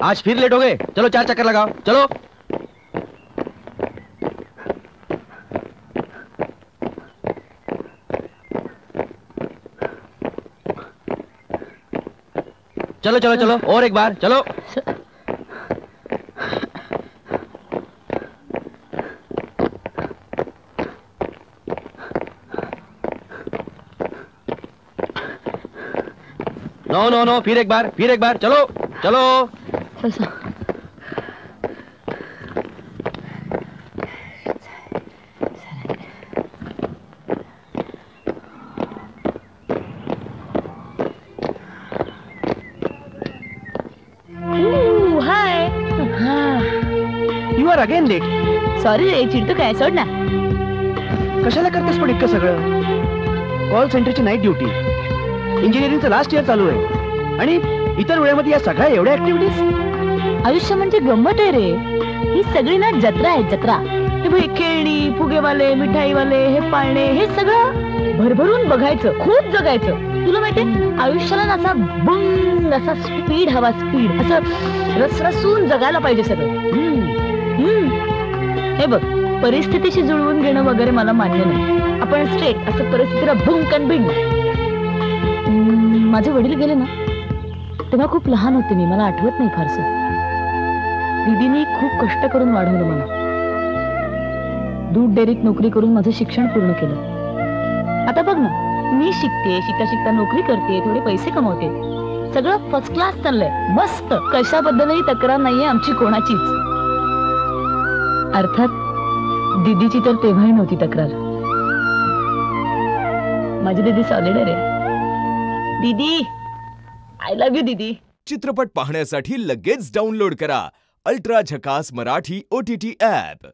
आज फिर लेट हो गए। चलो 4 चक्कर लगाओ, चलो। चलो चलो चलो, और एक बार, चलो। नो नो नो, फिर एक बार, फिर एक बार, चलो चलो। You are again late. Sorry रे, चिडतो काय, सोड ना. कशाला करतेस पण इतकं सगळं? कॉल सेंटरची नाईट ड्युटी, इंजिनिअरिंगचं लास्ट इयर चालू आहे आणि इतर वेळेमध्ये या सगळ्या एवढ्या ऍक्टिव्हिटीज. आयुष्य म्हणजे गंमत आहे रे. ही सगळी ना जत्रा आहे, जत्रा. हे भाई खेळणी, फुगेवाले, मिठाईवाले, हे पाळणे, हे सगळं भरभरून बघायचं, खूप जगायचं. तुला माहितीये आयुष्याला ना असा बुंग असा स्पीड हवा, स्पीड असं रसरसून जगायला पाहिजे सगळं. हे बघ, परिस्थितीशी जुळवून घेणं वगैरे मला मान्य नाही. आपण स्ट्रेट असं परिस्थितीला भुंकन भिडणं. माझे वडील गेले ना तेव्हा खूप लहान होते मी, मला आठवत नाही फारसं. दीदीनी खूप कष्ट करून वाढवलं मला. दूध डेअरीत नोकरी करून माझं शिक्षण पूर्ण केलं. आता बघ ना, मी शिकते, शिकता शिकता नोकरी करते, थोडे पैसे कमवते, सगळं फर्स्ट क्लास चाललंय, मस्त. कशाबद्दलही तक्रार नाहीये आमची कोणाचीच. अर्थात दीदीची तर तेव्हाही नव्हती तक्रार. माझी दीदी सॉलिड आहे रे. दीदी, आय लव्ह यू दीदी. चित्रपट पाहण्यासाठी लगेच डाउनलोड करा अल्ट्रा झकास मराठी OTT ॲप.